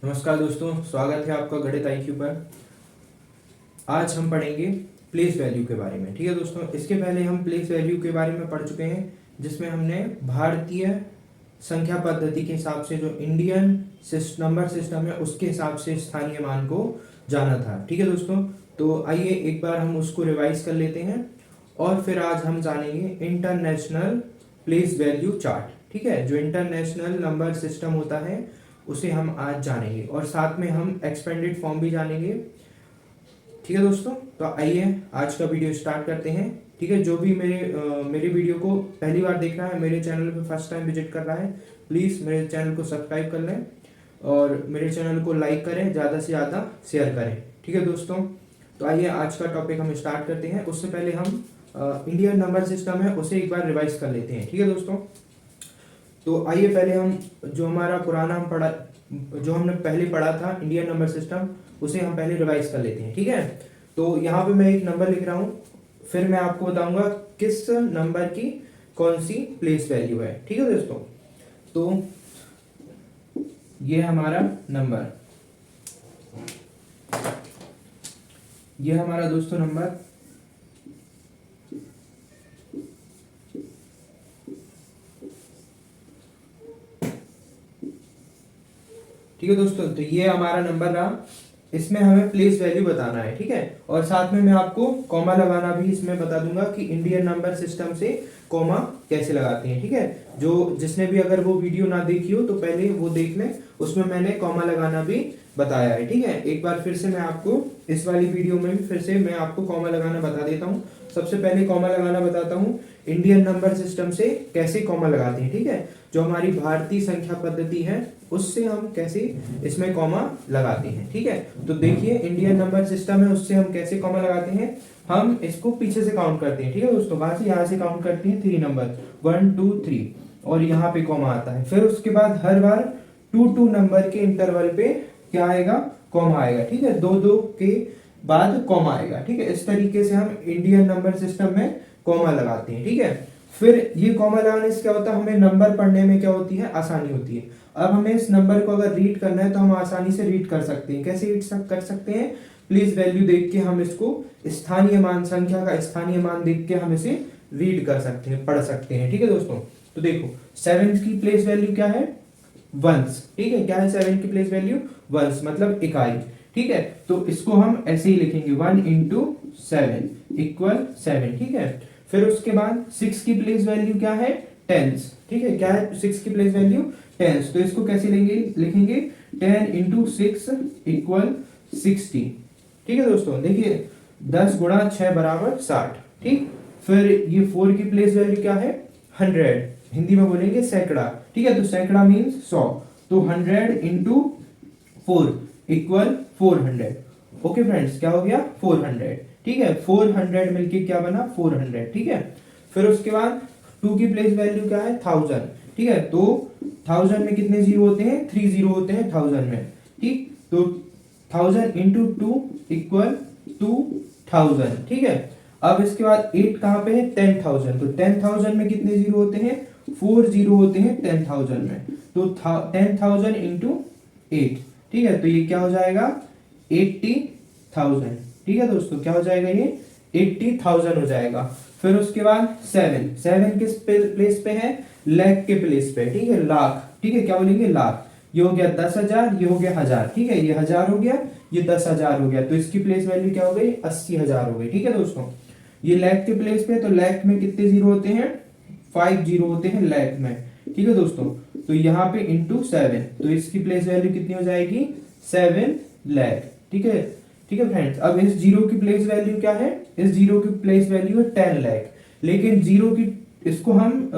नमस्कार दोस्तों, स्वागत है आपका गणित IQ पर। आज हम पढ़ेंगे प्लेस वैल्यू के बारे में। ठीक है दोस्तों, इसके पहले हम प्लेस वैल्यू के बारे में पढ़ चुके हैं, जिसमें हमने भारतीय संख्या पद्धति के हिसाब से जो इंडियन नंबर सिस्टम है उसके हिसाब से स्थानीय मान को जाना था। ठीक है दोस्तों, तो आइए एक बार हम उसको रिवाइज कर लेते हैं और फिर आज हम जानेंगे इंटरनेशनल प्लेस वैल्यू चार्ट। ठीक है, जो इंटरनेशनल नंबर सिस्टम होता है उसे हम आज जानेंगे और साथ में हम एक्सपेंडेड फॉर्म भी जानेंगे। ठीक है दोस्तों, तो आइए आज का वीडियो स्टार्ट करते हैं। ठीक है, जो भी मेरे वीडियो को पहली बार देख रहा है, मेरे चैनल पे फर्स्ट टाइम विजिट कर रहा है, प्लीज़ मेरे चैनल को सब्सक्राइब कर लें और मेरे चैनल को लाइक करें, ज़्यादा से ज़्यादा शेयर करें। ठीक है दोस्तों, तो आइए आज का टॉपिक हम स्टार्ट करते हैं। उससे पहले हम इंडियन नंबर सिस्टम है उसे एक बार रिवाइज कर लेते हैं। ठीक है दोस्तों, तो आइए पहले हम जो हमारा पुराना जो हमने पहले पढ़ा था इंडियन नंबर सिस्टम, उसे हम पहले रिवाइज कर लेते हैं। ठीक है, तो यहाँ पे मैं एक नंबर लिख रहा हूँ, फिर मैं आपको बताऊंगा किस नंबर की कौन सी प्लेस वैल्यू है। ठीक है दोस्तों, तो ये हमारा नंबर, ये हमारा दोस्तों नंबर ठीक है दोस्तों, तो ये हमारा नंबर रहा। इसमें हमें प्लेस वैल्यू बताना है। ठीक है, और साथ में मैं आपको कॉमा लगाना भी इसमें बता दूंगा कि इंडियन नंबर सिस्टम से कॉमा कैसे लगाते हैं। ठीक है, जो जिसने भी अगर वो वीडियो ना देखी हो तो पहले वो देख लें, उसमें मैंने कॉमा लगाना भी बताया है। ठीक है, एक बार फिर से मैं आपको इस वाली वीडियो में भी फिर से मैं आपको कॉमा लगाना बता देता हूँ। सबसे पहले कॉमा लगाना बताता हूँ, इंडियन नंबर सिस्टम से कैसे कॉमा लगाते हैं। ठीक है, जो हमारी भारतीय संख्या पद्धति है उससे हम कैसे इसमें कॉमा लगाते हैं। ठीक है, तो देखिए इंडियन नंबर सिस्टम है उससे हम कैसे कॉमा लगाते हैं। हम इसको पीछे से काउंट करते हैं। ठीक है दोस्तों, वहां से यहाँ से काउंट करते हैं 3 नंबर 1 2 3 और यहाँ पे कॉमा आता है। फिर उसके बाद हर बार 2 नंबर के इंटरवल पे क्या आएगा, कॉमा आएगा। ठीक है, 2 के बाद कॉमा आएगा। ठीक है, इस तरीके से हम इंडियन नंबर सिस्टम में कॉमा लगाते हैं। ठीक है, फिर ये कॉमा लगाने से क्या होता है, हमें नंबर पढ़ने में क्या होती है, आसानी होती है। अब हमें इस नंबर को अगर रीड करना है तो हम आसानी से रीड कर सकते हैं। कैसे रीड कर सकते हैं, प्लीज वैल्यू देख के हम इसको स्थानीय मान, संख्या का स्थानीय मान देख के हम इसे रीड कर सकते हैं, पढ़ सकते हैं। ठीक है दोस्तों, तो देखो 7 की प्लेस वैल्यू क्या है, वंस। ठीक है, क्या है 7 की प्लेस वैल्यू, वंस मतलब इकाई। ठीक है, तो इसको हम ऐसे ही लिखेंगे 1 इंटू 7 इक्वल 7। ठीक है, फिर उसके बाद 6 की प्लेस वैल्यू क्या है, टेंस। ठीक है, क्या है 6 की प्लेस वैल्यू, टेंस। तो इसको कैसे लिखेंगे 10 इंटू 6 इक्वल 60। ठीक है दोस्तों, देखिए 10 गुणा 6 बराबर 60। ठीक, फिर ये 4 की प्लेस वैल्यू क्या है, 100, हिंदी में बोलेंगे सैकड़ा। ठीक है, तो सैकड़ा मीन्स 100, तो 100 इंटू 4 इक्वल 400। ओके फ्रेंड्स, क्या हो गया 400। ठीक है, 400 मिलके क्या बना 400। ठीक है, फिर उसके बाद 2 की प्लेस वैल्यू क्या है, 1000। ठीक है, तो 1000 में कितने जीरो होते हैं, 3 जीरो होते हैं 1000 में। ठीक, तो 1000 इंटू 2 इक्वल 2000। ठीक है, अब इसके बाद 8 कहां पे है, 10000। तो 10000 में कितने जीरो होते हैं, 4 जीरो होते हैं 10000 में। तो 10000 इंटू 8। ठीक है, तो ये क्या हो जाएगा 80,000। ठीक है दोस्तों, क्या हो जाएगा ये 80,000 हो जाएगा। फिर उसके बाद 7 किस प्लेस पे है, लाख के प्लेस पे। ठीक है, लाख। ठीक है, क्या बोलेंगे लाख। ये हो गया 10,000, ये हो गया 1000। ठीक है, ये 1000 हो गया, ये 10,000 हो गया, तो इसकी प्लेस वैल्यू क्या हो गई, 80,000 हो गई। ठीक है दोस्तों, ये लाख के प्लेस पे, तो लाख में कितने जीरो होते हैं, 5 जीरो होते हैं लाख में। ठीक है दोस्तों, तो यहाँ पे इंटू 7, तो इसकी प्लेस वैल्यू कितनी हो जाएगी, 7 लाख। ठीक है, ठीक है फ्रेंड्स, अब इस जीरो की प्लेस वैल्यू क्या है, इस जीरो की प्लेस वैल्यू है 10 लाख। लेकिन जीरो की इसको हम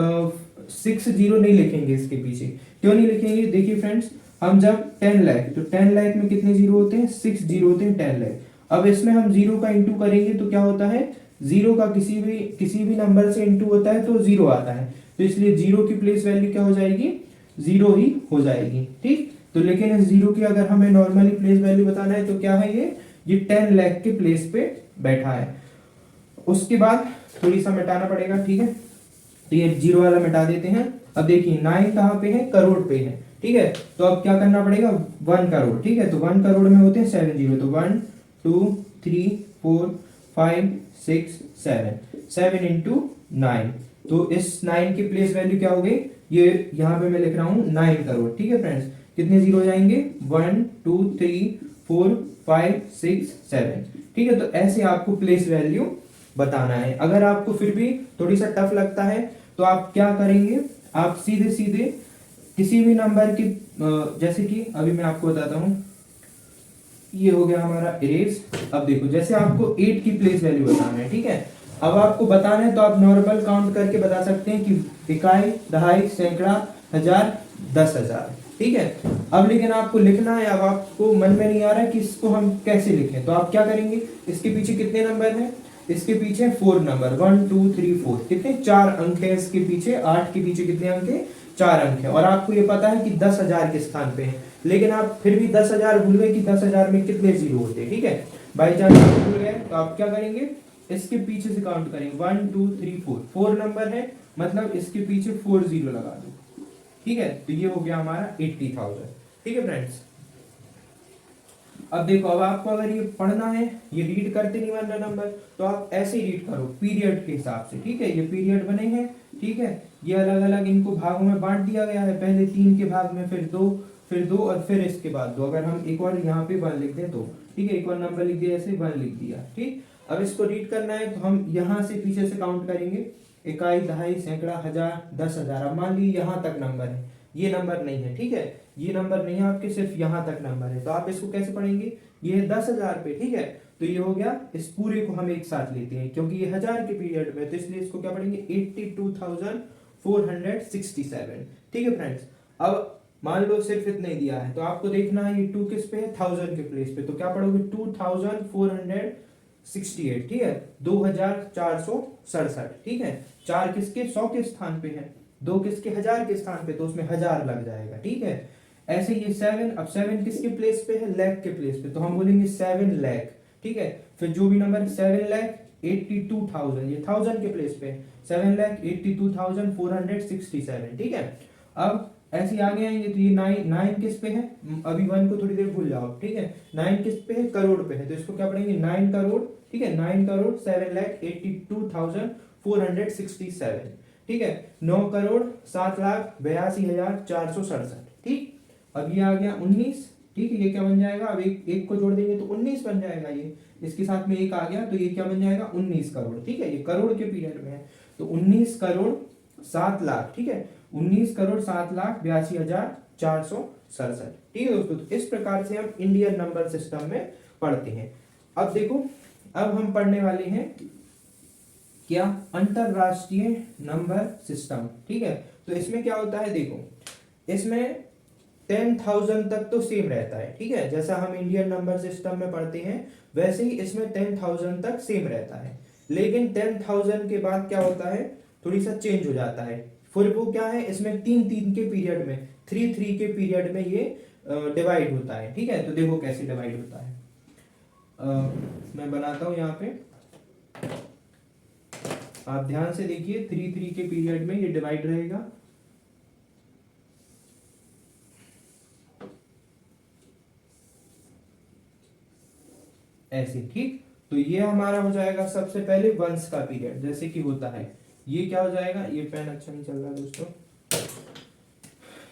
6 जीरो नहीं लिखेंगे, इसके पीछे क्यों नहीं लिखेंगे, देखिए फ्रेंड्स, हम जब 10 लाख, तो 10 लाख में कितने जीरो होते हैं, 6 जीरो होते हैं 10 लाख। अब इसमें हम जीरो का इंटू करेंगे तो क्या होता है, जीरो का किसी भी नंबर से इंटू होता है तो जीरो आता है, तो इसलिए जीरो की प्लेस वैल्यू क्या हो जाएगी, जीरो ही हो जाएगी। ठीक, तो लेकिन इस जीरो की अगर हमें नॉर्मली प्लेस वैल्यू बताना है तो क्या है, ये 10 लाख के प्लेस पे बैठा है। उसके बाद थोड़ी सा मिटाना पड़ेगा। ठीक है, तो ये जीरो वाला मिटा देते हैं। अब देखिए 9 कहाँ पे है, करोड़ पे है। ठीक है। तो अब क्या करना पड़ेगा, 1 करोड़, ठीक है। तो 1 करोड़ में होते हैं 7 जीरो, तो 1 2 3 4 5 6 7, 7 इंटू 9। तो इस 9 की प्लेस वैल्यू क्या हो गई, ये यहाँ पे मैं लिख रहा हूँ 9 करोड़, ठीक है फ्रेंड्स। कितने जीरो जाएंगे, 1 2 3 4 5 6 7, ठीक है। तो ऐसे आपको प्लेस वैल्यू बताना है। अगर आपको फिर भी थोड़ी सा टफ लगता है तो आप क्या करेंगे, आप सीधे सीधे किसी भी नंबर की जैसे कि अभी मैं आपको बताता हूं, ये हो गया हमारा इरेज। अब देखो जैसे आपको 8 की प्लेस वैल्यू बताना है, ठीक है। अब आपको बताना है तो आप नॉर्मल काउंट करके बता सकते हैं कि इकाई, दहाई, सैकड़ा, हजार, 10,000, ठीक है। अब लेकिन आपको लिखना है, अब आपको मन में नहीं आ रहा है कि इसको हम कैसे लिखें, तो आप क्या करेंगे, इसके पीछे कितने नंबर हैं, इसके पीछे 4 नंबर, 1 2 3 4, कितने 4 अंक है इसके पीछे, 8 के पीछे कितने अंक है, 4 अंक है। और आपको ये पता है कि 10,000 के स्थान पे है, लेकिन आप फिर भी 10,000 भूल गए कि 10,000 में कितने जीरो होते हैं, ठीक है। बाई चांस भूल गए तो आप क्या करेंगे, इसके पीछे से काउंट करेंगे, 1 2 3 4, 4 नंबर है, मतलब इसके पीछे 4 जीरो लगा दो, ठीक है। तो ये हो गया हमारा 80,000, ठीक है फ्रेंड्स। अब देखो, अब आपको अगर ये पढ़ना है, ये रीड करते नहीं बन रहा नंबर, तो आप ऐसे ही रीड करो पीरियड के हिसाब से, ठीक है। ये पीरियड बने हैं, ठीक है। ये अलग अलग इनको भागों में बांट दिया गया है, पहले 3 के भाग में, फिर 2, फिर 2 और फिर इसके बाद 2। अगर हम एक बार यहाँ पे 1 लिख दें तो, ठीक है, एक बार नंबर लिख दिया, ऐसे 1 लिख दिया, ठीक। अब इसको रीड करना है तो हम यहाँ से पीछे से काउंट करेंगे, इकाई, दहाई, सैकड़ा, हजार, 10,000। अब मान लीजिए यहाँ तक नंबर है, ये नंबर नहीं है, ठीक है, ये नंबर नहीं है आपके, सिर्फ यहाँ तक नंबर है। तो आप इसको कैसे पढ़ेंगे, ये है 10,000 पे, ठीक है। तो ये हो गया, इस पूरे को हम एक साथ लेते हैं क्योंकि ये हजार के पीरियड में, तो इसलिए इसको क्या पढ़ेंगे, 82,467, ठीक है फ्रेंड्स। अब मान लो सिर्फ इतना ही दिया है, तो आपको देखना है ये 2 किस पे है, 1000 के प्लेस पे, तो क्या पढ़ोगे, 2468, ठीक है, 2467, ठीक है। 4 किसके 100 के स्थान पे है, 2 किसके हजार के स्थान पे, तो उसमें हजार लग जाएगा, ठीक है। ऐसे ये 7, अब 7 किसके प्लेस पे है, लाख के प्लेस पे, तो हम बोलेंगे 7 लाख, ठीक है। फिर जो भी नंबर 7,82,000, ये 1000 के प्लेस पे 7,82,467, ठीक है। अब ऐसे आगे आएंगे तो ये 9 किस पे है, अभी 1 को थोड़ी देर भूल जाओ, ठीक है। 9 किस पे है, करोड़ पे है, तो इसको क्या पढ़ेंगे, 9 करोड़, ठीक है, 9 करोड़ 7,82,467, ठीक है। 9 करोड़ 7,82,467, ठीक। अब ये आ गया 19, ठीक है। ये क्या बन जाएगा, अब एक को जोड़ देंगे तो 19 बन जाएगा, ये इसके साथ में एक आ गया तो ये क्या बन जाएगा, 19 करोड़, ठीक है। ये करोड़ के पीरियड में है, तो 19 करोड़ 7 लाख, ठीक है, 19 करोड़ 7,82,467, ठीक है दोस्तों। तो इस प्रकार से हम इंडियन नंबर सिस्टम में पढ़ते हैं। अब देखो, अब हम पढ़ने वाले हैं क्या, अंतरराष्ट्रीय नंबर सिस्टम, ठीक है। तो इसमें क्या होता है, देखो इसमें 10,000 तक तो सेम रहता है, ठीक है। जैसा हम इंडियन नंबर सिस्टम में पढ़ते हैं वैसे ही इसमें 10,000 तक सेम रहता है, लेकिन 10,000 के बाद क्या होता है, थोड़ी सा चेंज हो जाता है। फिर वो क्या है, इसमें 3-3 के पीरियड में, 3-3 के पीरियड में ये डिवाइड होता है, ठीक है। तो देखो कैसे डिवाइड होता है, मैं बनाता हूं यहाँ पे, आप ध्यान से देखिए, 3-3 के पीरियड में ये डिवाइड रहेगा। ऐसे, ठीक। तो ये हमारा हो जाएगा सबसे पहले वंश का पीरियड, जैसे कि होता है, ये क्या हो जाएगा, ये पेन अच्छा नहीं चल रहा दोस्तों,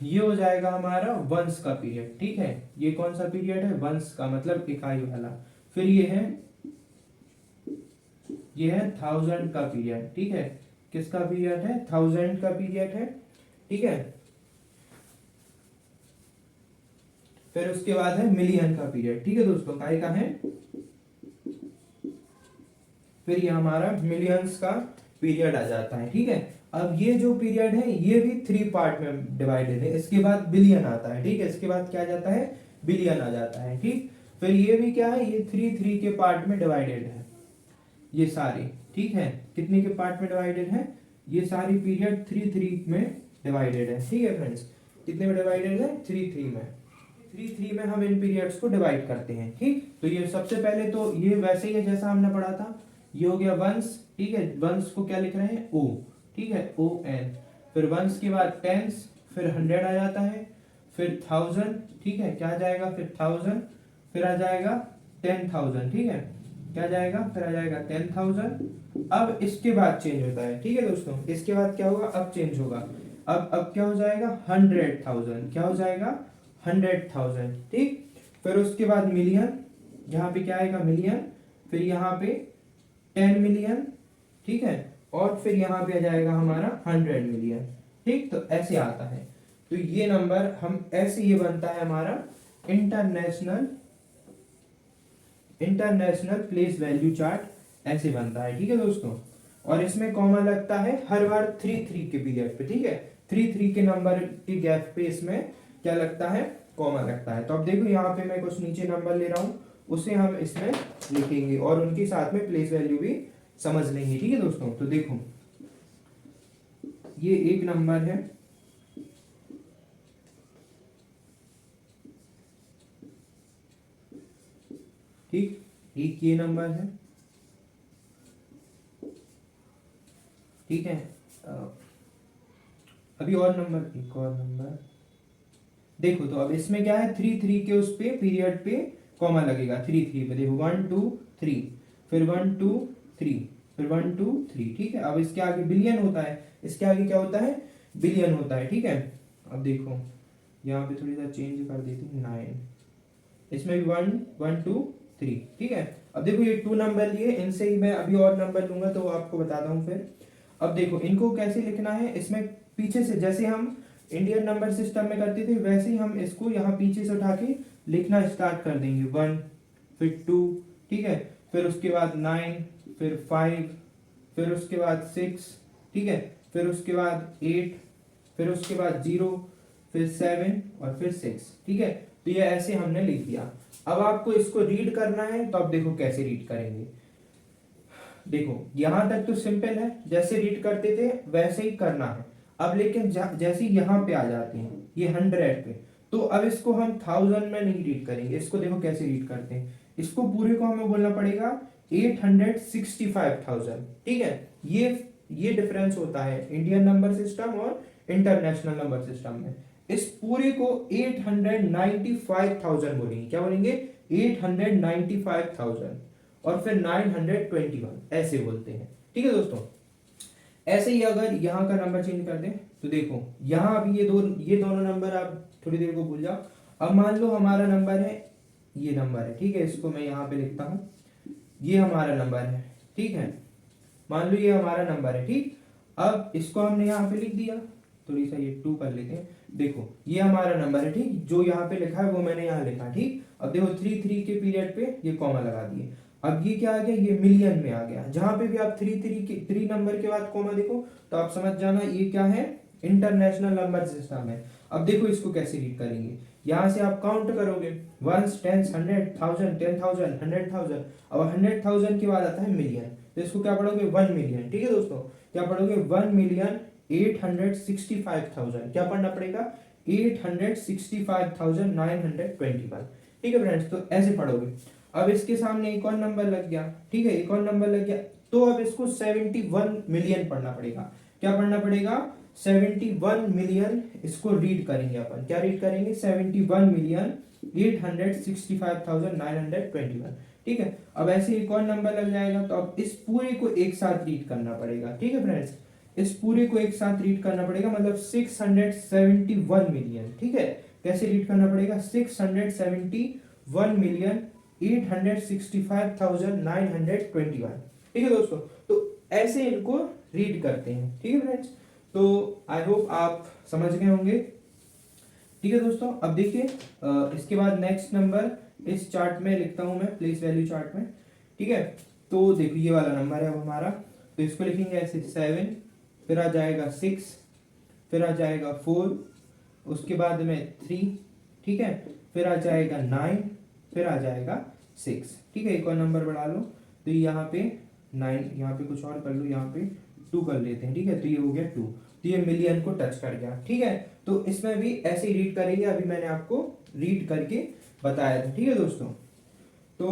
ये हो जाएगा हमारा वंश का पीरियड, ठीक है। ये कौन सा पीरियड है, वंश का, मतलब इकाई वाला। फिर ये है 1000 का पीरियड, ठीक है। किसका पीरियड है, 1000 का पीरियड है, ठीक है। फिर उसके बाद है मिलियन का पीरियड, ठीक है दोस्तों, काय का है। फिर ये हमारा मिलियंस का पीरियड आ जाता है, ठीक है। अब ये जो पीरियड है ये भी 3 पार्ट में डिवाइडेड है। इसके बाद बिलियन आता है, ठीक है, इसके बाद क्या आ जाता है, बिलियन आ जाता है, ठीक। फिर ये भी क्या है, ये 3-3 के पार्ट में डिवाइडेड है, ये सारे, ठीक है। कितने के पार्ट में डिवाइडेड है, ये सारी पीरियड 3-3 में डिवाइडेड है, ठीक है फ्रेंड्स। कितने में डिवाइडेड है, 3-3 में, 3-3 में हम इन पीरियड्स को डिवाइड करते हैं, ठीक। तो ये सबसे पहले तो ये वैसे ही है जैसा हमने पढ़ा था, ये हो गया वंश, ठीक है। वंश को क्या लिख रहे हैं, ओ, ठीक है, ON। फिर वंश के बाद टेंस, फिर 100 आ जाता है, फिर 1000, ठीक है, क्या आ जाएगा फिर 1000, फिर आ जाएगा 10,000, ठीक है, क्या आ जाएगा फिर आ जाएगा 10,000। अब इसके बाद चेंज होता है, ठीक है दोस्तों, इसके बाद क्या होगा, अब चेंज होगा, अब क्या हो जाएगा 100,000, क्या हो जाएगा 100,000, ठीक। फिर उसके बाद मिलियन, यहाँ पे क्या आएगा मिलियन, फिर यहाँ पे 10 मिलियन, ठीक है, और फिर यहाँ पे आ जाएगा हमारा 100 मिलियन, ठीक। तो ऐसे आता है, तो ये नंबर हम ऐसे, ये बनता है हमारा international international place value chart, ऐसे बनता है, ठीक है दोस्तों। और इसमें कॉमा लगता है हर बार 3 3 के पीरियड पे, ठीक है, 3 3 के नंबर के गैप पे इसमें क्या लगता है, कॉमा लगता है। तो अब देखो यहाँ पे मैं कुछ नीचे नंबर ले रहा हूँ, उसे हम इसमें लिखेंगे और उनके साथ में प्लेस वैल्यू भी समझ लेंगे, ठीक है दोस्तों। तो देखो ये एक नंबर है, ठीक, एक ये नंबर है, ठीक है। अभी और नंबर, एक और नंबर देखो, तो अब इसमें क्या है 3 3 के उस पे पीरियड पे कॉमा लगेगा, 3 3 पे देखो 1 2 3, फिर 1 2 3, फिर 1 2 3, ठीक है। अब इसके आगे बिलियन होता है, इसके आगे क्या होता है बिलियन होता है, ठीक है। अब देखो यहाँ पे थोड़ी सा चेंज कर देती हूँ, 9, इसमें भी 1 1 2 3, ठीक है। अब देखो ये 2 नंबर लिए, इनसे ही मैं अभी और नंबर लूंगा तो आपको बताता हूँ फिर। अब देखो इनको कैसे लिखना है, इसमें पीछे से जैसे हम इंडियन नंबर सिस्टम में करते थे वैसे ही हम इसको यहाँ पीछे से उठा के लिखना स्टार्ट कर देंगे, 1, फिर 2, ठीक है, फिर उसके बाद 9, फिर 5, फिर उसके बाद 6, ठीक है, फिर उसके बाद 8, फिर उसके बाद 0, फिर 7 और फिर 6, ठीक है। तो ये ऐसे हमने लिख दिया। अब आपको इसको रीड करना है, तो अब देखो कैसे रीड करेंगे। देखो यहां तक तो सिंपल है, जैसे रीड करते थे वैसे ही करना है। अब लेकिन जैसे यहाँ पे आ जाते हैं ये 100 पे, तो अब इसको हम 1000 में नहीं रीड करेंगे, इसको देखो कैसे रीड करते हैं, इसको पूरे को हमें बोलना पड़ेगा 865,000, ठीक है। ये डिफरेंस होता है इंडियन नंबर सिस्टम और इंटरनेशनल नंबर सिस्टम में। इस पूरे को 895,000 बोलेंगे, क्या बोलेंगे 895,000, और फिर 921 ऐसे बोलते हैं, ठीक है दोस्तों। ऐसे ही अगर यहाँ का नंबर चेंज कर दें तो देखो यहाँ अभी ये दोनों नंबर आप थोड़ी देर को भूल जाओ। अब मान लो हमारा नंबर है, ये नंबर है, ठीक है, इसको मैं यहाँ पे लिखता हूँ, ये हमारा नंबर है, ठीक है, मान लो ये हमारा नंबर है, ठीक। अब इसको हमने यहाँ पे लिख दिया, थोड़ी सा ये 2 कर लेते हैं, देखो ये हमारा नंबर है, ठीक, जो यहाँ पे लिखा है वो मैंने यहाँ लिखा, ठीक। अब देखो 3 3 के पीरियड पे ये कॉमा लगा दिए। अब ये क्या आ गया, ये मिलियन में आ गया। जहां पे भी आप 3 नंबर के बाद कॉमा देखो तो आप समझ जाना ये क्या है, इंटरनेशनल नंबर सिस्टम है। अब देखो इसको कैसे रीड करेंगे, यहां से आप काउंट करोगे 1s 10s 100 1000 10,000 100,000। अब 100,000 के बाद आता है मिलियन, तो इसको क्या पढ़ोगे 1 मिलियन, ठीक है दोस्तों, क्या पढ़ोगे 1,865,000, क्या पढ़ना पड़ेगा 865,921, ठीक है फ्रेंड्स। तो ऐसे पढ़ोगे। अब इसके सामने एक और नंबर लग गया, ठीक है, एक और नंबर लग गया, तो अब इसको 71 मिलियन पढ़ना पड़ेगा। क्या पढ़ना पड़ेगा 71 मिलियन, इसको रीड करेंगे अपन, क्या रीड करेंगे 71 मिलियन 865,921, ठीक है। अब ऐसे एक और नंबर लग जाएगा, तो अब इस पूरे को एक साथ रीड करना पड़ेगा, ठीक है फ्रेंड्स, इस पूरे को एक साथ रीड करना पड़ेगा, मतलब 671 मिलियन, ठीक है। कैसे रीड करना पड़ेगा 671 मिलियन 865,921, ठीक है दोस्तों। तो ऐसे इनको रीड करते हैं, ठीक है फ्रेंड्स। तो आई होप आप समझ गए होंगे, ठीक है दोस्तों। अब देखिए इसके बाद नेक्स्ट नंबर इस चार्ट में लिखता हूं मैं, प्लेस वैल्यू चार्ट में, ठीक है। तो देखो ये वाला नंबर है अब हमारा, तो इसको लिखेंगे ऐसे 7, फिर आ जाएगा 6, फिर आ जाएगा 4, उसके बाद में 3, ठीक है, फिर आ जाएगा 9, फिर आ जाएगा 6, ठीक है। एक और नंबर बढ़ा लो, तो यहाँ पे 9, यहाँ पे कुछ और कर लो, यहाँ पे 2 कर लेते हैं, ठीक है, तो ये हो गया 2, तो ये मिलियन को टच कर गया, ठीक है। तो इसमें भी ऐसे ही रीड करेंगे, अभी मैंने आपको रीड करके बताया था, ठीक है दोस्तों। तो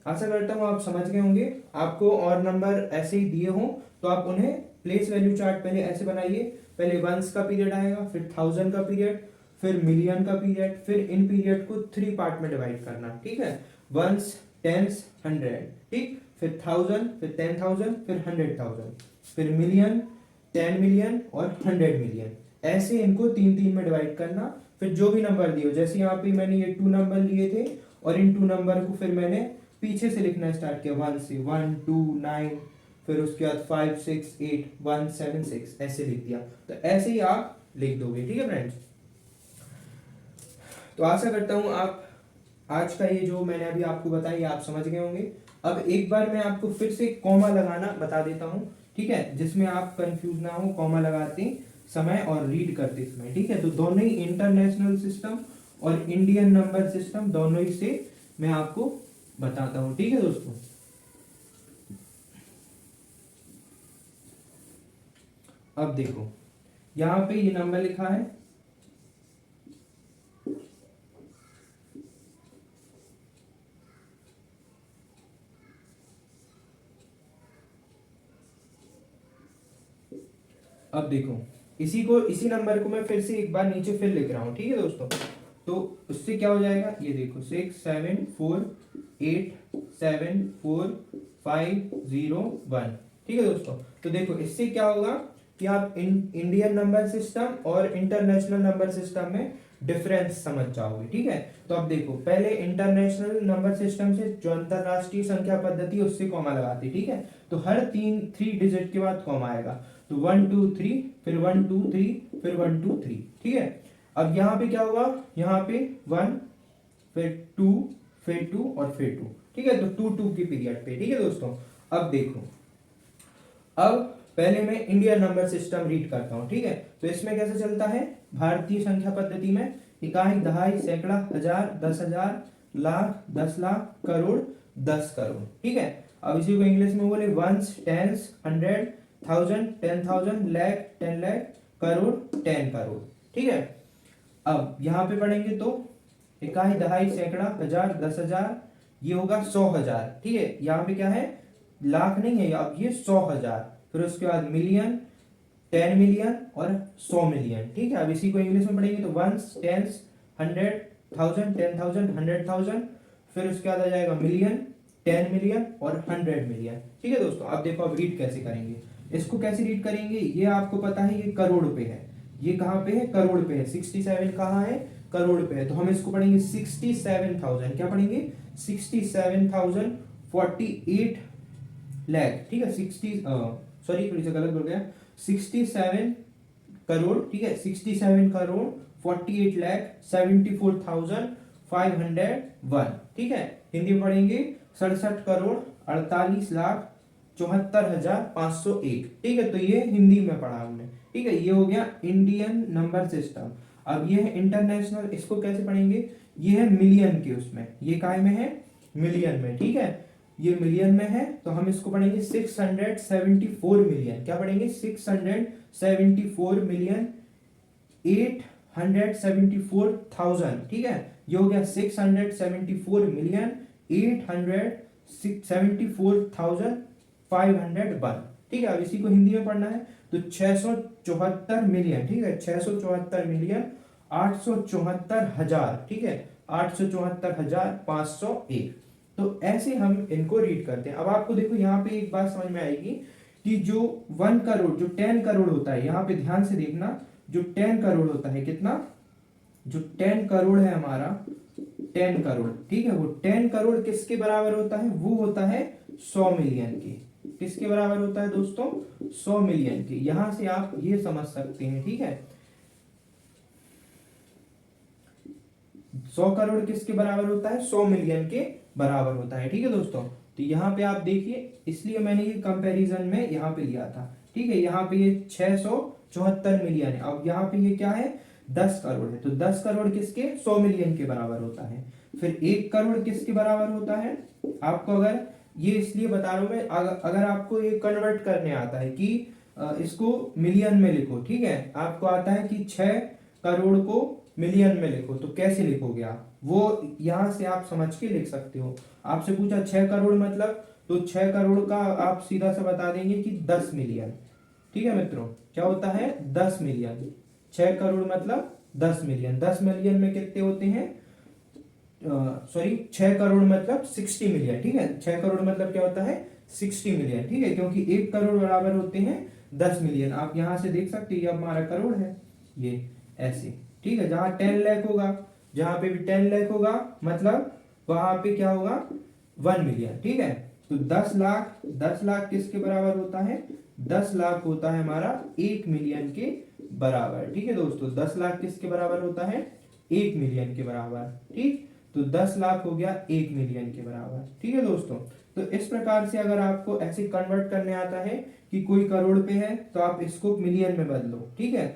आशा करता हूँ आप समझ गए होंगे। आपको और नंबर ऐसे ही दिए हों तो आप उन्हें प्लेस वैल्यू चार्ट पहले ऐसे बनाइए, पहले 1s का पीरियड आएगा, फिर 1000 का पीरियड, फिर मिलियन का पीरियड, फिर इन पीरियड को 3 पार्ट में डिवाइड करना, ठीक है, वंस, टेंस, हंड्रेड, ठीक, फिर थाउजेंड, फिर 10,000, फिर 100,000, फिर मिलियन, 10 मिलियन और 100 मिलियन, ऐसे इनको 3 3 में डिवाइड करना। फिर जो भी नंबर दिए, जैसे यहाँ पे मैंने ये 2 नंबर लिए थे और इन 2 नंबर को फिर मैंने पीछे से लिखना स्टार्ट किया, 1 से, 1 2 9, फिर उसके बाद 5 6 8 1 7 6 ऐसे लिख दिया। तो ऐसे ही आप लिख दोगे, ठीक है फ्रेंड्स। तो आशा करता हूं आप आज का ये जो मैंने अभी आपको बताया आप समझ गए होंगे। अब एक बार मैं आपको फिर से कॉमा लगाना बता देता हूं, ठीक है, जिसमें आप कंफ्यूज ना हो कॉमा लगाते समय और रीड करते समय, ठीक है। तो दोनों ही इंटरनेशनल सिस्टम और इंडियन नंबर सिस्टम दोनों ही से मैं आपको बताता हूं, ठीक है दोस्तों। अब देखो यहां पे ये नंबर लिखा है, अब देखो इसी नंबर को मैं फिर से एक बार नीचे फिर लिख रहा हूं, ठीक है दोस्तों। तो उससे क्या हो जाएगा, ये देखो 6 7 4 8 7 4 5 0 1, ठीक है दोस्तों। तो देखो इससे क्या होगा कि आप इंडियन नंबर सिस्टम और इंटरनेशनल नंबर सिस्टम में डिफरेंस समझ जाओगे, ठीक है। तो अब देखो पहले इंटरनेशनल नंबर सिस्टम से जो अंतरराष्ट्रीय संख्या पद्धति है उससे कॉमा लगाते, ठीक है। तो हर 3 डिजिट के बाद कॉमा आएगा, तो 1 2 3, फिर 1 2 3, फिर 1 2 3, ठीक है। अब यहाँ पे क्या होगा, यहाँ पे 1, फिर 2, फिर 2 और फिर 2, ठीक है। तो 2 2 की पीरियड पे, ठीक है दोस्तों। अब देखो अब पहले मैं इंडियन नंबर सिस्टम रीड करता हूं, ठीक है। तो इसमें कैसे चलता है, भारतीय संख्या पद्धति में इकाई, दहाई, सैकड़ा, हजार, 10,000, लाख, 10 लाख, करोड़, 10 करोड़, ठीक है। अब इसी को इंग्लिश में बोले वंस, टेंस, 100, 1000, 10,000, लाख, 10 लाख, करोड़, 10 करोड़, ठीक है। अब यहां पे पढ़ेंगे तो इकाई, दहाई, सैकड़ा, हजार, 10,000, ये होगा 100,000, ठीक है। यहाँ पे क्या है, लाख नहीं है, अब ये 100,000, फिर उसके बाद मिलियन, 10 मिलियन और 100 मिलियन, ठीक है। अब इसी को इंग्लिश में पढ़ेंगे तो वंस, टेंस, 100, 1000, 10,000, 100,000, फिर उसके बाद आ जाएगा मिलियन, 10 मिलियन और 100 मिलियन, ठीक है दोस्तों। अब देखो अब रीड कैसे करेंगे, इसको कैसे रीड करेंगे, ये आपको पता है ये करोड़ पे है, ये कहां पे है, करोड़ पे है, 67 कहां है, करोड़ पे है। तो हम इसको पढ़ेंगे 67,000, क्या पढ़ेंगे, 67,048 लाख, ठीक है। 60 सॉरी थोड़ी सा गलत बोल गया, 67 करोड़, ठीक है, 67 करोड़ 48,74,501, ठीक है। हिंदी में पढ़ेंगे 67,48,74,501, ठीक है। तो ये हिंदी में पढ़ा हमने, ठीक है। ये हो गया इंडियन नंबर सिस्टम। अब ये है इंटरनेशनल, इसको कैसे पढ़ेंगे, ये है मिलियन के उसमें, ये काय में है, मिलियन में, ठीक है। ये मिलियन में है तो हम इसको पढ़ेंगे 674 मिलियन, क्या पढ़ेंगे, 674 मिलियन 874,000, ठीक है। ये हो गया 674,874,501, ठीक है। अब इसी को हिंदी में पढ़ना है तो 674 मिलियन, ठीक है, 674 मिलियन 874,000, ठीक है, 874,501। तो ऐसे हम इनको रीड करते हैं। अब आपको देखो यहाँ पे एक बात समझ में आएगी कि जो 1 करोड़, जो 10 करोड़ होता है, यहाँ पे ध्यान से देखना, जो 10 करोड़ होता है, कितना, जो 10 करोड़ है हमारा, 10 करोड़, ठीक है, वो 10 करोड़ किसके बराबर होता है, वो होता है 100 मिलियन के। किसके बराबर होता है दोस्तों, 100 मिलियन के। यहां से आप ये समझ सकते हैं, ठीक है, 100 करोड़ किसके बराबर होता है, 100 मिलियन के बराबर होता है, ठीक है दोस्तों। तो यहाँ पे आप देखिए, इसलिए मैंने ये कंपैरिजन में यहाँ पे लिया था, ठीक है। यहाँ पे ये 674 मिलियन है, अब यहाँ पे ये क्या है, 10 करोड़ है, तो 10 करोड़ किसके, 100 मिलियन के बराबर होता है। फिर 1 करोड़ किसके बराबर होता है, आपको अगर ये इसलिए बता रहा हूं मैं, अगर आपको ये कन्वर्ट करने आता है कि इसको मिलियन में लिखो, ठीक है, आपको आता है कि 6 करोड़ को मिलियन में लिखो, तो कैसे लिखोगे आप, वो यहां से आप समझ के लिख सकते हो। आपसे पूछा 6 करोड़ मतलब, तो 6 करोड़ का आप सीधा सा बता देंगे कि 10 मिलियन, ठीक है मित्रों, क्या होता है, 10 मिलियन, 6 करोड़ मतलब 10 मिलियन। 10 मिलियन में कितने होते हैं, सॉरी 6 करोड़ मतलब 60 मिलियन, ठीक है। 6 करोड़ मतलब क्या होता है, 60 मिलियन, ठीक है, क्योंकि 1 करोड़ बराबर होते हैं 10 मिलियन। आप यहां से देख सकते हैं ये हमारा करोड़ है, ये ऐसे, ठीक है। जहां 10 लाख होगा, जहां पे भी 10 लाख होगा मतलब वहां पे क्या होगा, 1 मिलियन, ठीक है। तो 10 लाख, 10 लाख किसके बराबर होता है, 10 लाख होता है हमारा 1 मिलियन के बराबर, ठीक है दोस्तों। 10 लाख किसके बराबर होता है, 1 मिलियन के बराबर, ठीक। तो 10 लाख हो गया 1 मिलियन के बराबर, ठीक है दोस्तों। तो इस प्रकार से अगर आपको ऐसे कन्वर्ट करने आता है कि कोई करोड़ पे है तो आप इसको मिलियन में बदलो, ठीक है।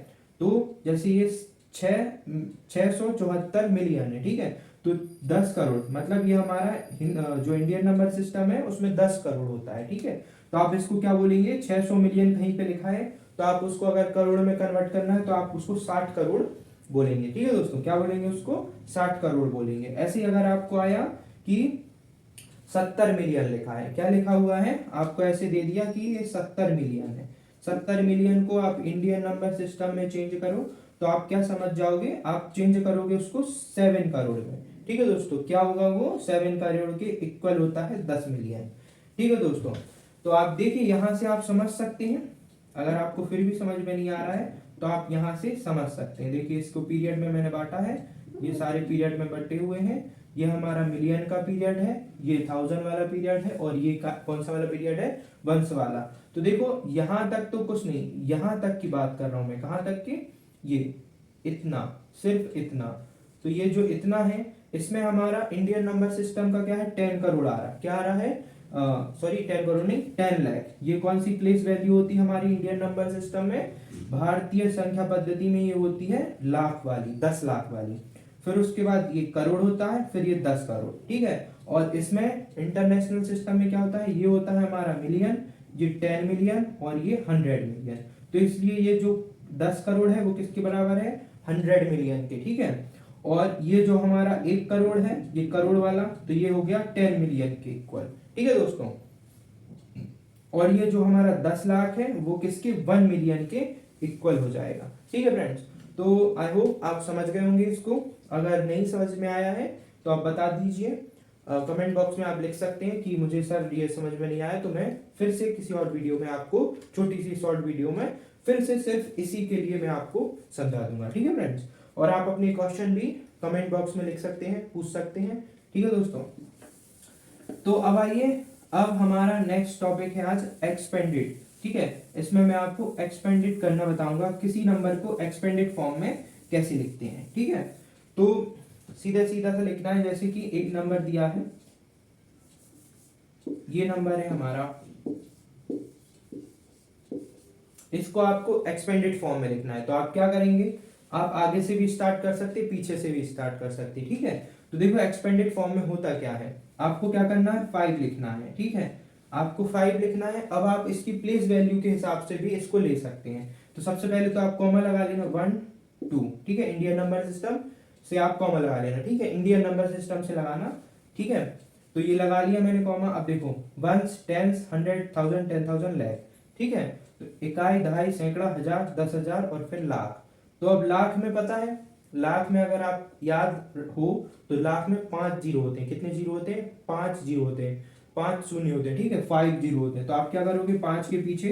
तो जैसे ये 674 मिलियन है, ठीक है। तो 10 करोड़ मतलब ये हमारा जो इंडियन नंबर सिस्टम है उसमें 10 करोड़ होता है, ठीक है। तो आप इसको क्या बोलेंगे, 600 मिलियन कहीं पे लिखा है तो आप उसको अगर करोड़ में कन्वर्ट करना है तो आप उसको 60 करोड़ बोलेंगे, ठीक है दोस्तों। क्या बोलेंगे उसको, 60 करोड़ बोलेंगे। ऐसे ही अगर आपको आया कि 70 मिलियन लिखा है, क्या लिखा हुआ है, आपको ऐसे दे दिया कि ये 70 मिलियन है। 70 मिलियन को आप इंडियन नंबर सिस्टम में चेंज करो तो आप क्या समझ जाओगे, आप चेंज करोगे उसको 7 करोड़ में, ठीक है दोस्तों। क्या होगा वो, 7 करोड़ के इक्वल होता है 10 मिलियन, ठीक है दोस्तों। तो आप देखिए यहां से आप समझ सकते हैं, अगर आपको फिर भी समझ में नहीं आ रहा है तो आप यहां से समझ सकते हैं। देखिए इसको पीरियड में मैंने बांटा है, ये सारे पीरियड में बटे हुए हैं। ये हमारा मिलियन का पीरियड है, ये 1000 वाला पीरियड है, और ये कौन सा वाला पीरियड है, 1 वाला। तो देखो यहां तक तो कुछ नहीं, यहां तक की बात कर रहा हूं मैं, कहां तक की, ये इतना, सिर्फ इतना। तो ये जो इतना है इसमें हमारा इंडियन नंबर सिस्टम का क्या है, 10 करोड़ आ रहा है। क्या आ रहा है, सॉरी 10 करोड़ नहीं, 10 लाख। ये कौन सी प्लेस वैल्यू होती है हमारी इंडियन नंबर सिस्टम में, भारतीय संख्या पद्धति में ये होती है लाख वाली, 10 लाख वाली। फिर उसके बाद ये करोड़ होता है, फिर ये 10 करोड़, ठीक है। और इसमें इंटरनेशनल सिस्टम में क्या होता है, ये होता है हमारा मिलियन, ये 10 मिलियन और ये 100 मिलियन। तो इसलिए ये जो 10 करोड़ है वो किसके बराबर है, 100 मिलियन के, ठीक है। और ये जो हमारा 1 करोड़ है, ये करोड़ वाला, तो ये हो गया 10 मिलियन के इक्वल, ठीक है दोस्तों। और ये जो हमारा 10 लाख है वो किसके, 1 मिलियन के इक्वल हो जाएगा, ठीक है फ्रेंड्स। तो आई होप आप समझ गए होंगे इसको। अगर नहीं समझ में आया है तो आप बता दीजिए, कमेंट बॉक्स में आप लिख सकते हैं कि मुझे सर ये समझ में नहीं आया, तो मैं फिर से किसी और वीडियो में आपको, छोटी सी शॉर्ट वीडियो में फिर से सिर्फ इसी के लिए मैं आपको समझा दूंगा, ठीक है फ्रेंड्स। और आप अपने क्वेश्चन भी कमेंट बॉक्स में लिख सकते हैं, पूछ सकते हैं, ठीक है दोस्तों। तो अब आइए, अब हमारा नेक्स्ट टॉपिक है आज एक्सपेंडेड, ठीक है। इसमें मैं आपको एक्सपेंडेड करना बताऊंगा, किसी नंबर को एक्सपेंडेड फॉर्म में कैसे लिखते हैं, ठीक है। तो सीधा सीधा सा लिखना है, जैसे कि एक नंबर दिया है, ये नंबर है हमारा, इसको आपको एक्सपेंडेड फॉर्म में लिखना है। तो आप क्या करेंगे, आप आगे से भी स्टार्ट कर सकते, पीछे से भी स्टार्ट कर सकते, ठीक है। तो देखो एक्सपेंडेड फॉर्म में होता क्या है, आपको क्या करना है, 5 लिखना है, ठीक है। आपको 5 लिखना है। अब आप इसकी प्लेस वैल्यू के हिसाब से भी इसको ले सकते हैं। तो सबसे पहले तो आप कॉमा लगा लेना 1 2, ठीक है। इंडियन नंबर सिस्टम से आप कॉमा लगा लेना, ठीक है, इंडियन नंबर सिस्टम से लगाना, ठीक है। तो ये लगा लिया मैंने कॉमा। अब देखो 1s 10s 100 1000 10,000 लाख, ठीक है। तो इकाई, दहाई, सैकड़ा, हजार, 10,000 और फिर लाख। तो अब लाख में पता है, लाख में अगर आप याद हो तो लाख में 5 जीरो होते हैं। कितने जीरो होते हैं, 5 जीरो होते हैं, 5 शून्य होते हैं, ठीक है, 5 जीरो होते हैं। तो आप क्या करोगे, 5 के पीछे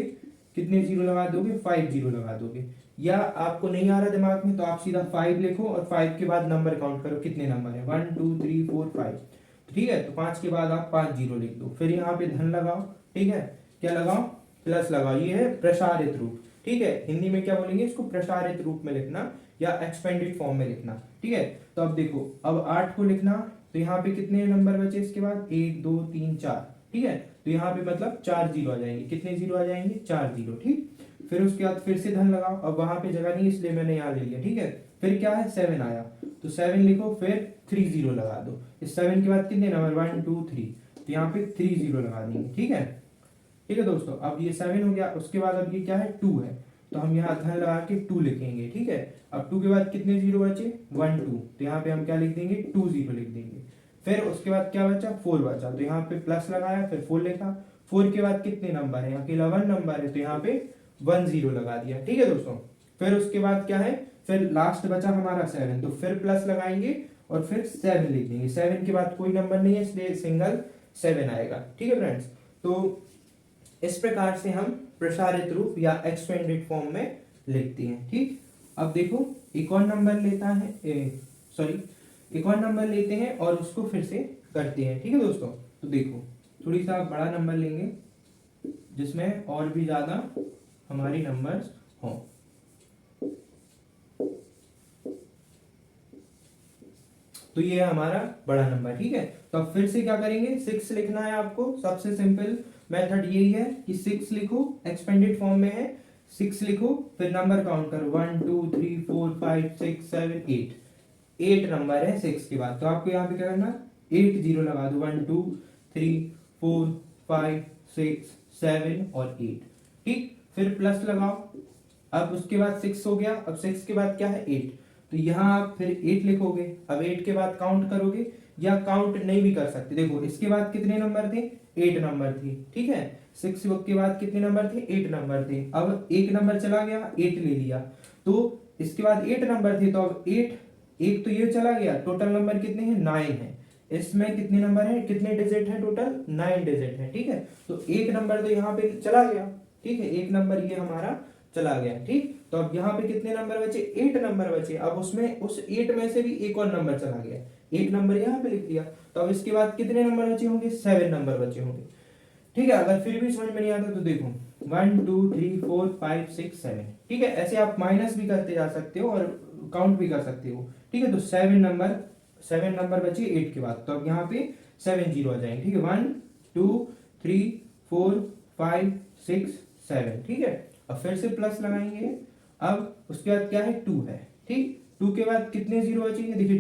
कितने जीरो लगा दोगे, 5 जीरो लगा दोगे। या आपको नहीं आ रहा दिमाग में तो आप सीधा 5 लिखो और 5 के बाद नंबर काउंट करो, कितने नंबर है, 1 2 3 4 5, ठीक है। तो 5 के बाद आप 5 जीरो लिख दो, फिर यहाँ पे धन लगाओ, ठीक है। क्या लगाओ, प्लस लगाओ। ये है प्रसारित रूप, ठीक है। हिंदी में क्या बोलेंगे इसको, प्रसारित रूप में लिखना या एक्सपेंडेड फॉर्म में लिखना, ठीक है। तो अब देखो, अब 8 को लिखना, तो यहाँ पे कितने नंबर बचे इसके बाद, 1 2 3 4, ठीक है। तो यहाँ पे मतलब 4 जीरो आ जाएंगे, कितने जीरो आ जाएंगे, 4 जीरो, ठीक। फिर उसके बाद फिर से धन लगाओ। अब वहां पे जगह नहीं इसलिए मैंने यहाँ ले लिया, ठीक है। फिर क्या है, 7 आया, तो 7 लिखो, फिर 3 जीरो लगा दो। इस 7 के बाद कितने नंबर, 1 2 3, तो यहाँ पे 3 जीरो लगा देंगे, ठीक है। ठीक है दोस्तों, अब ये 7 हो गया। उसके बाद अब ये क्या है, 2 है, तो हम यहाँ धन लगा के 2 लिखेंगे, ठीक है। अब 2 के बाद कितने जीरो बचे, 1 2, तो यहाँ पे हम क्या लिख देंगे, 2 जीरो लिख देंगे। फिर उसके बाद क्या बचा, 4 बचा, तो यहाँ पे प्लस लगाया, फिर 4 लिखा। 4 के बाद कितने नंबर है, यहाँ पे 11 नंबर है, तो यहाँ पे 1 जीरो लगा दिया, ठीक है दोस्तों। फिर उसके बाद क्या है, फिर लास्ट बचा हमारा 7, तो फिर प्लस लगाएंगे और फिर 7 लिख देंगे। 7 के बाद कोई नंबर नहीं है इसलिए सिंगल 7 आएगा। ठीक है फ्रेंड्स, तो इस प्रकार से हम प्रसारित रूप या एक्सपेंडेड फॉर्म में लिखते हैं। ठीक, अब देखो एक और नंबर लेता है, एक और नंबर लेते हैं और उसको फिर से करते हैं। ठीक है दोस्तों, तो देखो थोड़ी सा बड़ा नंबर लेंगे जिसमें और भी ज्यादा हमारी नंबर्स हों। तो ये है हमारा बड़ा नंबर। ठीक है, तो अब फिर से क्या करेंगे, 6 लिखना है आपको। सबसे सिंपल मेथड यही है कि 6 लिखो, एक्सपेंडेड फॉर्म में है, 6 लिखो, फिर नंबर काउंट करो 1 2 3 4 5 6 7 8। 8 नंबर है 6 के बाद, तो आपको यहाँ पे क्या करना, 8 जीरो लगा दो, 1 2 3 4 5 6 7 और 8। ठीक, फिर प्लस लगाओ। अब उसके बाद 6 हो गया, अब 6 के बाद क्या है 8, तो यहाँ आप फिर 8 लिखोगे। अब 8 के बाद काउंट करोगे या काउंट नहीं भी कर सकते। देखो इसके बाद कितने नंबर थे, 8 नंबर थे। ठीक है, 6 के बाद कितने नंबर थे, 8 नंबर थे। अब एक नंबर चला गया, 8 ले लिया, तो इसके बाद 8 नंबर थे, तो अब 8 एक तो ये चला गया, टोटल नंबर कितने हैं 9 है। इसमें कितने नंबर है, कितने डिजिट है टोटल, 9 डिजिट है। ठीक है, तो एक नंबर तो यहाँ पे चला गया। ठीक है, एक नंबर ये हमारा चला गया। ठीक, तो अब यहाँ पे कितने नंबर बचे, 8 नंबर बचे। अब उसमें उस 8 में से भी एक और नंबर चला गया, एक नंबर यहाँ पे लिख दिया। तो अब इसके बाद कितने नंबर बचे होंगे, 7 नंबर बचे होंगे। ठीक है, अगर फिर भी समझ में नहीं आता तो देखो 1 2 3 4 5 6 7। ठीक है, ऐसे आप माइनस भी करते जा सकते हो और काउंट भी कर सकते हो। ठीक है, तो 7 नंबर बचे 8 के बाद, तो अब यहाँ पे 7 जीरो आ जाएंगे। ठीक है, 1 2 3 4 5 6 7। ठीक है, अब फिर से प्लस लगाएंगे। अब उसके बाद क्या है 2 है। ठीक, 2 के बाद कितने जीरो बचेंगे, देखिए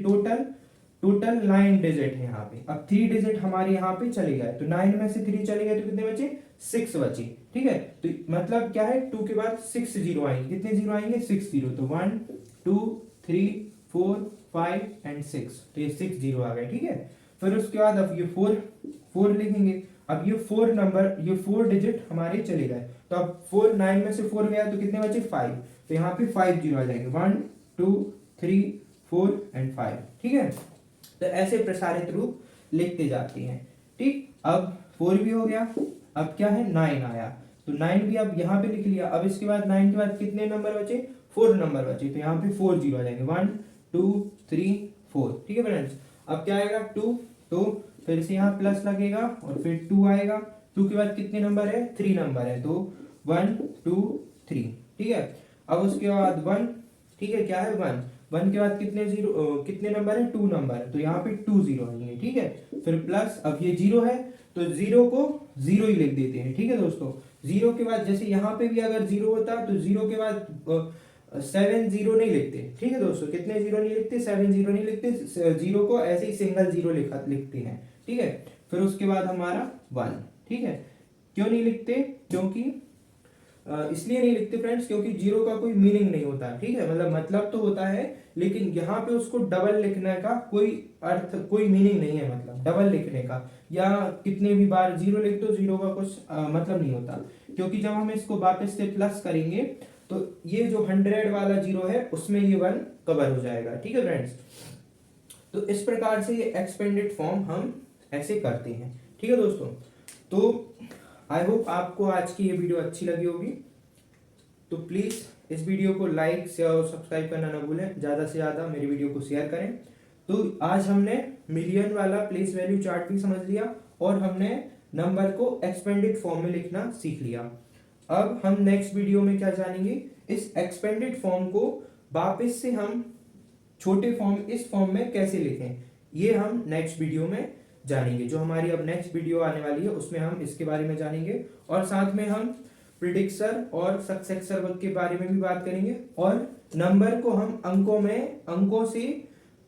टोटल 9 डिजिट है यहाँ पे। अब 3 डिजिट हमारे यहाँ पे चले गए, तो 9 में से 3 चले गए तो कितने बचे, 6 बचे। ठीक है, तो मतलब क्या है 2 के बाद 6 जीरो आएंगे, कितने जीरो आएंगे 6 जीरो, तो 1 2 3 4 5 एंड 6, तो ये 6 जीरो आ गए। ठीक है, फिर उसके बाद अब ये 4 लिखेंगे। अब ये 4 नंबर, ये 4 डिजिट हमारे चले गए, तो अब 4 9 में से 4 गया तो कितने बचे 5, तो यहाँ पे 5 जीरो आ जाएंगे, 1 2 3 4 एंड 5। ठीक है, तो ऐसे प्रसारित रूप लिखते जाते हैं। ठीक, अब 4 भी हो गया, अब क्या है 9 आया, तो 9 भी अब यहाँ पे लिख लिया। अब इसके बाद 9 के बाद कितने नंबर बचे, 4 नंबर बचे, तो यहाँ पे 4 जीरो आ जाएंगे, 1 2 3 4। ठीक है फ्रेंड्स, अब क्या आएगा 2, तो फिर से यहाँ प्लस लगेगा और फिर 2 आएगा। 2 के बाद कितने नंबर है, 3 नंबर है, तो 1 2 3। ठीक है, अब उसके बाद 1। ठीक है, क्या है 1 के बाद कितने नंबर है, 2 नंबर है, तो यहाँ पे 2 जीरो आएंगे। ठीक है, फिर प्लस, अब ये 0 है तो 0 को 0 ही लिख देते हैं। ठीक है दोस्तों, 0 के बाद जैसे यहाँ पे भी अगर 0 होता तो 0 के बाद 7 जीरो नहीं लिखते। ठीक है दोस्तों, कितने जीरो नहीं लिखते, 7 जीरो नहीं लिखते, 0 को ऐसे ही सिंगल जीरो लिखते हैं। ठीक है, फिर उसके बाद हमारा 1। ठीक है, क्यों नहीं लिखते, क्योंकि इसलिए नहीं लिखते फ्रेंड्स क्योंकि 0 का कोई मीनिंग नहीं होता। ठीक है, मतलब तो होता है, लेकिन यहाँ पे उसको डबल लिखने का कोई अर्थ, कोई मीनिंग नहीं है। मतलब डबल लिखने का या कितने भी बार 0 लिख दो, 0 का कुछ मतलब नहीं होता, क्योंकि जब हम इसको वापस से प्लस करेंगे तो ये जो 100 वाला 0 है उसमें ये 1 कवर हो जाएगा। ठीक है फ्रेंड्स, तो इस प्रकार से ये एक्सपेंडेड फॉर्म हम ऐसे करते हैं। ठीक है दोस्तों, तो आई होप आपको आज की ये वीडियो अच्छी लगी होगी। तो प्लीज़ इस वीडियो को लाइक शेयर और सब्सक्राइब करना ना भूलें, ज़्यादा से ज़्यादा मेरी वीडियो को शेयर करें। तो आज हमने मिलियन वाला प्लेस वैल्यू चार्ट भी समझ लिया और हमने नंबर को एक्सपेंडेड फॉर्म में लिखना सीख लिया। अब हम नेक्स्ट वीडियो में क्या जानेंगे, इस एक्सपेंडेड फॉर्म को वापस से हम छोटे फॉर्म, इस फॉर्म में कैसे लिखें, ये हम नेक्स्ट वीडियो में जानेंगे। जो हमारी अब नेक्स्ट वीडियो आने वाली है उसमें हम इसके बारे में जानेंगे और साथ में हम प्रिडिक्सर और सक्सेसर के बारे में भी बात करेंगे और नंबर को हम अंकों से,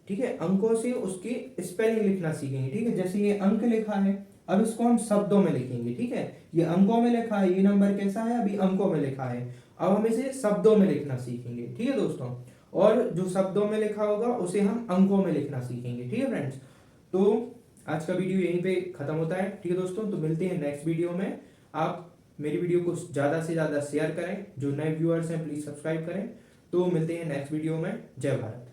ठीक है, अंकों से उसकी स्पेलिंग लिखना सीखेंगे। ठीक है, जैसे ये अंक लिखा है, अब इसको हम शब्दों में लिखेंगे। ठीक है, ये अंकों में लिखा है, ये नंबर कैसा है, अभी अंकों में लिखा है, अब हम इसे शब्दों में लिखना सीखेंगे। ठीक है दोस्तों, और जो शब्दों में लिखा होगा उसे हम अंकों में लिखना सीखेंगे। ठीक है फ्रेंड्स, तो आज का वीडियो यहीं पे खत्म होता है। ठीक है दोस्तों, तो मिलते हैं नेक्स्ट वीडियो में। आप मेरी वीडियो को ज़्यादा से ज़्यादा शेयर करें, जो नए व्यूअर्स हैं प्लीज़ सब्सक्राइब करें। तो मिलते हैं नेक्स्ट वीडियो में। जय भारत।